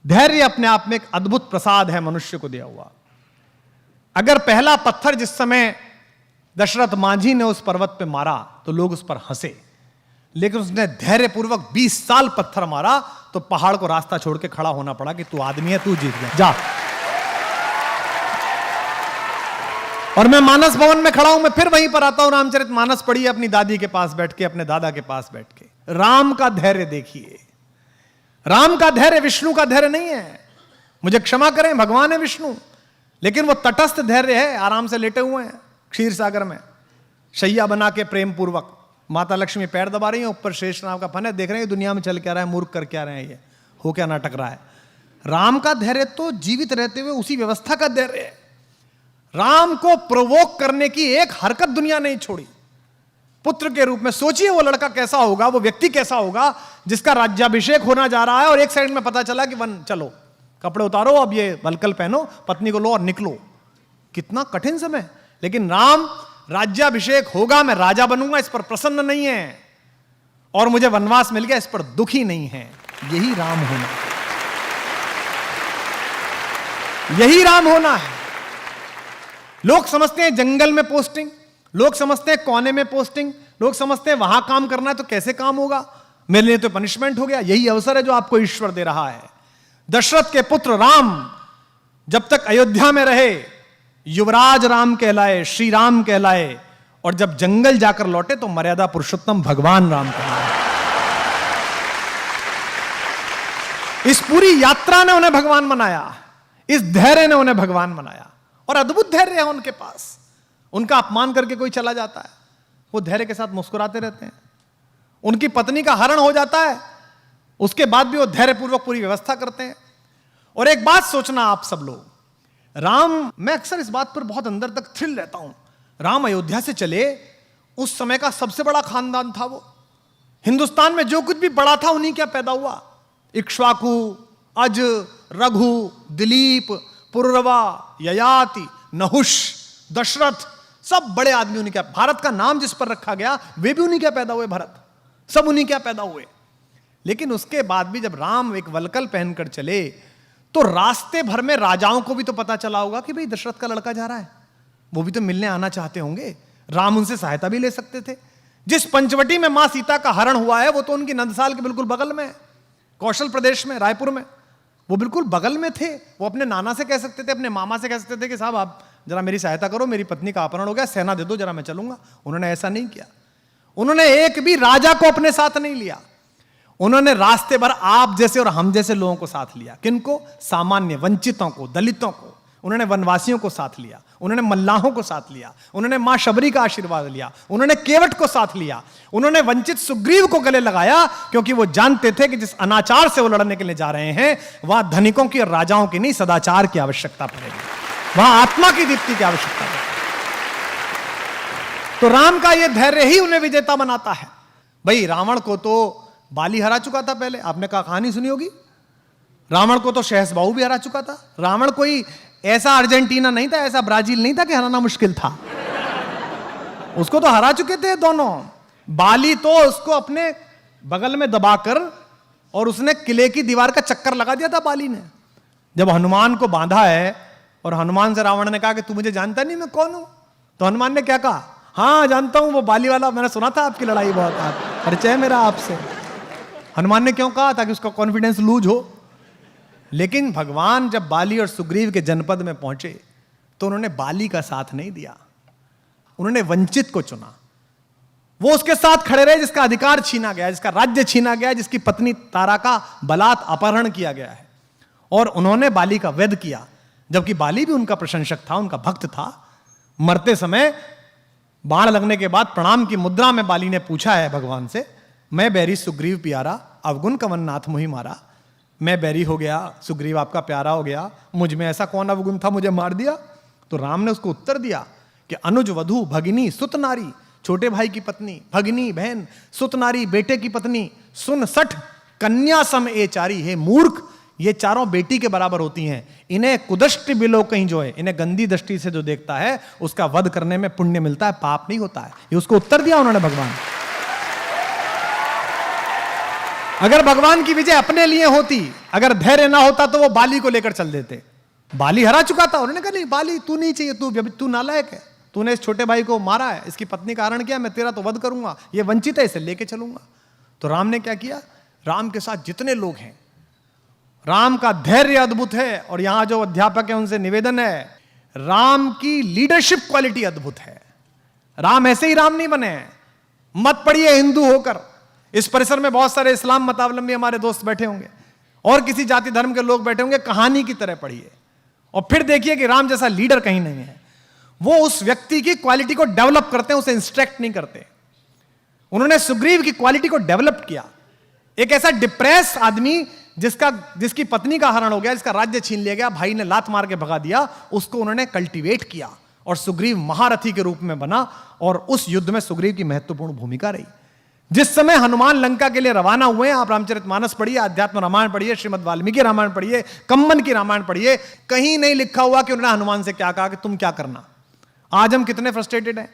धैर्य अपने आप में एक अद्भुत प्रसाद है मनुष्य को दिया हुआ। अगर पहला पत्थर जिस समय दशरथ मांझी ने उस पर्वत पे मारा तो लोग उस पर हंसे, लेकिन उसने धैर्यपूर्वक 20 साल पत्थर मारा तो पहाड़ को रास्ता छोड़ के खड़ा होना पड़ा कि तू आदमी है, तू जीत गया, जा। और मैं मानस भवन में खड़ा हूं, मैं फिर वहीं पर आता हूं, रामचरितमानस पढ़िए अपनी दादी के पास बैठ के, अपने दादा के पास बैठ के। राम का धैर्य देखिए। राम का धैर्य विष्णु का धैर्य नहीं है, मुझे क्षमा करें, भगवान है विष्णु, लेकिन वो तटस्थ धैर्य है। आराम से लेटे हुए हैं क्षीर सागर में, शैया बना के प्रेम पूर्वक, माता लक्ष्मी पैर दबा रही है, ऊपर शेष नाग का फन है, देख रहे हैं दुनिया में चल क्या रहा है, मूर्ख कर क्या रहे हैं, ये हो क्या नाटक रहा है। राम का धैर्य तो जीवित रहते हुए उसी व्यवस्था का धैर्य है। राम को प्रोवोक करने की एक हरकत दुनिया नहीं छोड़ी। पुत्र के रूप में सोचिए वो लड़का कैसा होगा, वो व्यक्ति कैसा होगा जिसका राज्याभिषेक होना जा रहा है और एक सेकंड में पता चला कि वन चलो कपड़े उतारो, अब ये वलकल पहनो, पत्नी को लो और निकलो। कितना कठिन समय। लेकिन राम राज्याभिषेक होगा, मैं राजा बनूंगा, इस पर प्रसन्न नहीं है, और मुझे वनवास मिल गया, इस पर दुखी नहीं है। यही राम होना, यही राम होना है। लोग समझते हैं जंगल में पोस्टिंग, लोग समझते हैं कोने में पोस्टिंग, लोग समझते हैं वहां काम करना है तो कैसे काम होगा, मेरे लिए तो पनिशमेंट हो गया। यही अवसर है जो आपको ईश्वर दे रहा है। दशरथ के पुत्र राम जब तक अयोध्या में रहे युवराज राम कहलाए, श्री राम कहलाए, और जब जंगल जाकर लौटे तो मर्यादा पुरुषोत्तम भगवान राम कहलाए। इस पूरी यात्रा ने उन्हें भगवान बनाया, इस धैर्य ने उन्हें भगवान बनाया, और अद्भुत धैर्य है उनके पास। उनका अपमान करके कोई चला जाता है, वो धैर्य के साथ मुस्कुराते रहते हैं। उनकी पत्नी का हरण हो जाता है, उसके बाद भी वो धैर्यपूर्वक पूरी व्यवस्था करते हैं। और एक बात सोचना आप सब लोग, राम, मैं अक्सर इस बात पर बहुत अंदर तक थ्रिल रहता हूं। राम अयोध्या से चले, उस समय का सबसे बड़ा खानदान था वो। हिंदुस्तान में जो कुछ भी बड़ा था उन्हीं क्या पैदा हुआ। इक्ष्वाकु, अज, रघु, दिलीप, पुररवा, ययाति, नहुष, दशरथ, सब बड़े आदमी उन्हीं क्या। भारत का नाम जिस पर रखा गया वे भी उन्हीं क्या पैदा हुए, भरत, सब उन्हीं क्या पैदा हुए। लेकिन उसके बाद भी जब राम एक वलकल पहनकर चले तो रास्ते भर में राजाओं को भी तो पता चला होगा कि भाई दशरथ का लड़का जा रहा है, वो भी तो मिलने आना चाहते होंगे। राम उनसे सहायता भी ले सकते थे। जिस पंचवटी में मां सीता का हरण हुआ है वो तो उनकी नंदसाल के बिल्कुल बगल में है, कौशल प्रदेश में, रायपुर में, वो बिल्कुल बगल में थे। वो अपने नाना से कह सकते थे, अपने मामा से कह सकते थे कि साहब आप जरा मेरी सहायता करो, मेरी पत्नी का अपहरण हो गया, सेना दे दो जरा, मैं चलूंगा। उन्होंने ऐसा नहीं किया। उन्होंने एक भी राजा को अपने साथ नहीं लिया। उन्होंने रास्ते भर आप जैसे और हम जैसे लोगों को साथ लिया। किनको? सामान्य वंचितों को, दलितों को। उन्होंने वनवासियों को साथ लिया, उन्होंने मल्लाहों को साथ लिया, उन्होंने मां शबरी का आशीर्वाद लिया, उन्होंने केवट को साथ लिया, उन्होंने वंचित सुग्रीव को गले लगाया, क्योंकि वो जानते थे कि जिस अनाचार से वो लड़ने के लिए जा रहे हैं वहां धनिकों की और राजाओं की नहीं, सदाचार की आवश्यकता पड़ेगी, वहां आत्मा की दीप्ति की आवश्यकता पड़ेगी। तो राम का यह धैर्य ही उन्हें विजेता बनाता है। भाई रावण को तो बाली हरा चुका था पहले, आपने कहानी सुनी होगी। रावण को तो शहसबाहु भी हरा चुका था। रावण कोई ऐसा अर्जेंटीना नहीं था, ऐसा ब्राजील नहीं था कि हराना मुश्किल था। उसको तो हरा चुके थे दोनों। बाली तो उसको अपने बगल में दबाकर, और उसने किले की दीवार का चक्कर लगा दिया था बाली ने। जब हनुमान को बांधा है और हनुमान से रावण ने कहा कि तू मुझे जानता नहीं मैं कौन हूं, तो हनुमान ने क्या कहा? हाँ जानता हूं, वो बाली वाला, मैंने सुना था आपकी लड़ाई बहुत, परिचय मेरा आपसे। हनुमान ने क्यों कहा? ताकि उसका कॉन्फिडेंस लूज हो। लेकिन भगवान जब बाली और सुग्रीव के जनपद में पहुंचे तो उन्होंने बाली का साथ नहीं दिया, उन्होंने वंचित को चुना। वो उसके साथ खड़े रहे जिसका अधिकार छीना गया, जिसका राज्य छीना गया, जिसकी पत्नी तारा का बलात् अपहरण किया गया है, और उन्होंने बाली का वध किया। जबकि बाली भी उनका प्रशंसक था, उनका भक्त था। मरते समय बाण लगने के बाद प्रणाम की मुद्रा में बाली ने पूछा है भगवान से, मैं बैरी सुग्रीव प्यारा, अवगुण कवन नाथ मुहि मारा। मैं बैरी हो गया, सुग्रीव आपका प्यारा हो गया, मुझ में ऐसा कौन अवगुण था मुझे मार दिया? तो राम ने उसको उत्तर दिया कि अनुज वधु भगिनी सुत नारी, छोटे भाई की पत्नी, भगिनी बहन, सुत नारी बेटे की पत्नी, सुन सठ कन्या सम ए चारी। हे मूर्ख, ये चारों बेटी के बराबर होती हैं। इन्हें कुदृष्टि बिलो कहीं जो है, इन्हें गंदी दृष्टि से जो देखता है उसका वध करने में पुण्य मिलता है, पाप नहीं होता है। ये उसको उत्तर दिया उन्होंने भगवान। अगर भगवान की विजय अपने लिए होती, अगर धैर्य ना होता तो वो बाली को लेकर चल देते। बाली हरा चुका था, उन्होंने कहा नहीं बाली तू नहीं चाहिए, तू नालायक है, तूने इस छोटे भाई को मारा है, इसकी पत्नी का हरण किया, मैं तेरा तो वध करूंगा, ये वंचित है, इसे लेके चलूंगा। तो राम ने क्या किया, राम के साथ जितने लोग हैं, राम का धैर्य अद्भुत है। और यहां जो अध्यापक है उनसे निवेदन है, राम की लीडरशिप क्वालिटी अद्भुत है। राम ऐसे ही राम नहीं बने हैं। मत पढ़िए हिंदू होकर, इस परिसर में बहुत सारे इस्लाम मतावलंबी हमारे दोस्त बैठे होंगे और किसी जाति धर्म के लोग बैठे होंगे, कहानी की तरह पढ़िए और फिर देखिए कि राम जैसा लीडर कहीं नहीं है। वो उस व्यक्ति की क्वालिटी को डेवलप करते हैं, उसे इंस्ट्रक्ट नहीं करते। उन्होंने सुग्रीव की क्वालिटी को डेवलप किया। एक ऐसा डिप्रेस आदमी जिसकी पत्नी का हरण हो गया, जिसका राज्य छीन लिया गया, भाई ने लात मार के भगा दिया, उसको उन्होंने कल्टीवेट किया और सुग्रीव महारथी के रूप में बना। और उस युद्ध में सुग्रीव की महत्वपूर्ण भूमिका रही। जिस समय हनुमान लंका के लिए रवाना हुए हैं, आप रामचरितमानस पढ़िए, अध्यात्म रामायण पढ़िए, श्रीमद् वाल्मीकि रामायण पढ़िए, कम्मन की रामायण पढ़िए, कहीं नहीं लिखा हुआ कि उन्होंने हनुमान से क्या कहा कि तुम क्या करना। आज हम कितने फ्रस्ट्रेटेड हैं।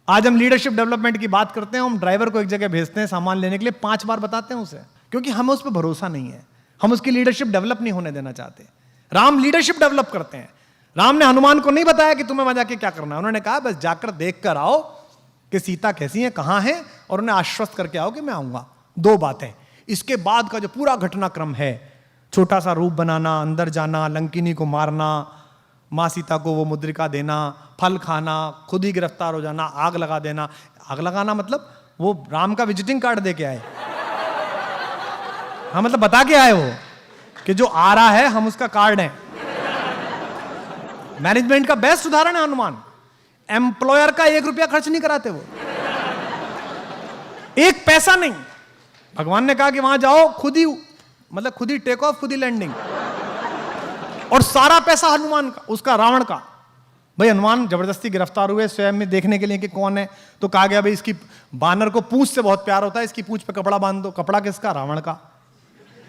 आज हम लीडरशिप डेवलपमेंट की बात करते हैं, हम ड्राइवर को एक जगह भेजते हैं सामान लेने के लिए, 5 बार बताते हैं उसे, क्योंकि हमें उस पर भरोसा नहीं है, हम उसकी लीडरशिप डेवलप नहीं होने देना चाहते। राम लीडरशिप डेवलप करते हैं। राम ने हनुमान को नहीं बताया कि तुम्हें वहां जाके क्या करना है, उन्होंने कहा बस जाकर देख कर आओ कि सीता कैसी है, कहां है, और उन्हें आश्वस्त करके आओ कि मैं आऊंगा। 2 बातें। इसके बाद का जो पूरा घटनाक्रम है, छोटा सा रूप बनाना, अंदर जाना, लंकिनी को मारना, मां सीता को वो मुद्रिका देना, फल खाना, खुद ही गिरफ्तार हो जाना, आग लगा देना। आग लगाना मतलब वो राम का विजिटिंग कार्ड दे के आए, हाँ मतलब बता के आए वो कि जो आ रहा है हम उसका कार्ड है। मैनेजमेंट का बेस्ट उदाहरण है हनुमान। एम्प्लॉयर का 1 रुपया खर्च नहीं कराते वो, 1 पैसा नहीं। भगवान ने कहा कि वहां जाओ, खुद ही टेक ऑफ, खुद ही लैंडिंग, और सारा पैसा हनुमान का, उसका रावण का। भाई हनुमान जबरदस्ती गिरफ्तार हुए स्वयं में देखने के लिए कि कौन है, तो कहा गया भाई इसकी बानर को पूंछ से बहुत प्यार होता है, इसकी पूंछ पे कपड़ा बांध दो। कपड़ा किसका? रावण का।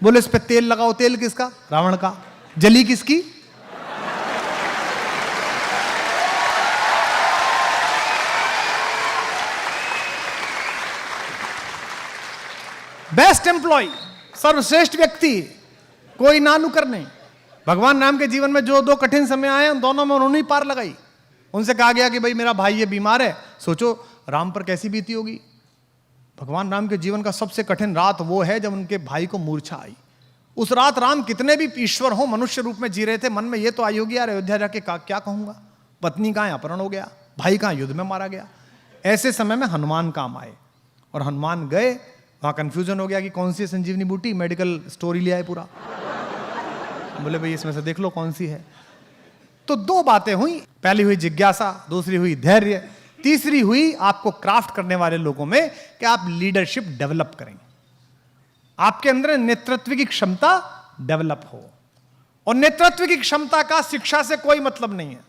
बोले इस पे तेल लगाओ, तेल किसका? रावण का। जली किसकी? बेस्ट एम्प्लॉय, सर्वश्रेष्ठ व्यक्ति, कोई ना नुकर नहीं। भगवान राम के जीवन में जो 2 कठिन समय आए, उन दोनों में उन्होंने ही पार लगाई। उनसे कहा गया कि भाई मेरा भाई ये बीमार है, सोचो राम पर कैसी बीती होगी। भगवान राम के जीवन का सबसे कठिन रात वो है जब उनके भाई को मूर्छा आई। उस रात राम कितने भी ईश्वर हो, मनुष्य रूप में जी रहे थे, मन में ये तो आई होगी यार अयोध्या जाके क्या कहूंगा, पत्नी कहां अपहरण हो गया, भाई कहां युद्ध में मारा गया। ऐसे समय में हनुमान काम आए और हनुमान गए, वहां कंफ्यूजन हो गया कि कौन सी संजीवनी बूटी, मेडिकल स्टोरी ले आए पूरा। बोले भाई इसमें से देख लो कौन सी है। तो 2 बातें हुई, पहली हुई जिज्ञासा, दूसरी हुई धैर्य, तीसरी हुई आपको क्राफ्ट करने वाले लोगों में कि आप लीडरशिप डेवलप करें, आपके अंदर नेतृत्व की क्षमता डेवलप हो। और नेतृत्व की क्षमता का शिक्षा से कोई मतलब नहीं है।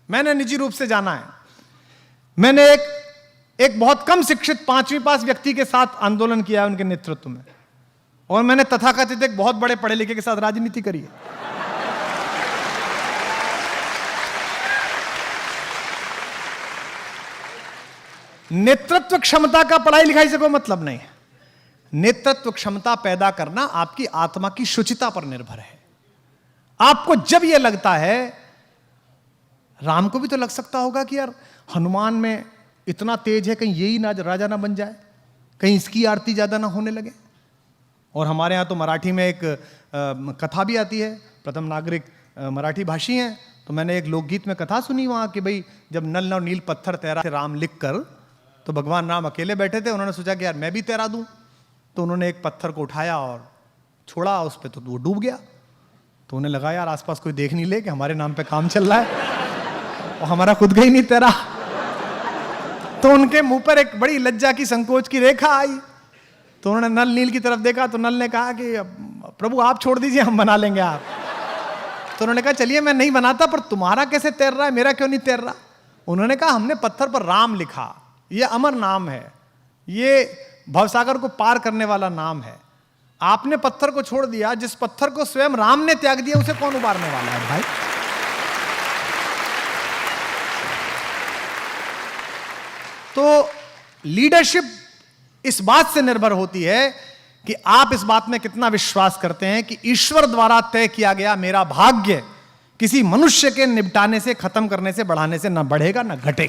मैंने निजी रूप से जाना है, मैंने एक बहुत कम शिक्षित 5वीं पास व्यक्ति के साथ आंदोलन किया है उनके नेतृत्व में, और मैंने तथाकथित एक बहुत बड़े पढ़े लिखे के साथ राजनीति करी है। नेतृत्व क्षमता का पढ़ाई लिखाई से कोई मतलब नहीं है। नेतृत्व क्षमता पैदा करना आपकी आत्मा की शुचिता पर निर्भर है। आपको जब यह लगता है, राम को भी तो लग सकता होगा कि यार हनुमान में इतना तेज है, कहीं यही ना राजा ना बन जाए, कहीं इसकी आरती ज्यादा ना होने लगे। और हमारे यहाँ तो मराठी में एक कथा भी आती है, प्रथम नागरिक मराठी भाषी हैं, तो मैंने एक लोकगीत में कथा सुनी वहाँ कि भाई जब नल और नील पत्थर तैरा थे राम लिख कर, तो भगवान राम अकेले बैठे थे, उन्होंने सोचा कि यार मैं भी तैरा दूं, तो उन्होंने एक पत्थर को उठाया और छोड़ा उस पर, तो वो डूब गया। तो उन्हें लगा यार आसपास कोई देख नहीं ले कि हमारे नाम पे काम चल रहा है, और हमारा खुद का ही नहीं तैरा। तो उनके मुंह पर एक बड़ी लज्जा की, संकोच की रेखा आई। तो उन्होंने नल नील की तरफ देखा, तो नल ने कहा कि प्रभु आप छोड़ दीजिए, हम बना लेंगे आप। तो उन्होंने कहा चलिए मैं नहीं बनाता, पर तुम्हारा कैसे तैर रहा है, मेरा क्यों नहीं तैर रहा। उन्होंने कहा हमने पत्थर पर राम लिखा, ये अमर नाम है, ये भवसागर को पार करने वाला नाम है। आपने पत्थर को छोड़ दिया, जिस पत्थर को स्वयं राम ने त्याग दिया उसे कौन उबारने वाला है भाई। तो लीडरशिप इस बात से निर्भर होती है कि आप इस बात में कितना विश्वास करते हैं कि ईश्वर द्वारा तय किया गया मेरा भाग्य किसी मनुष्य के निपटाने से, खत्म करने से, बढ़ाने से ना बढ़ेगा ना घटेगा।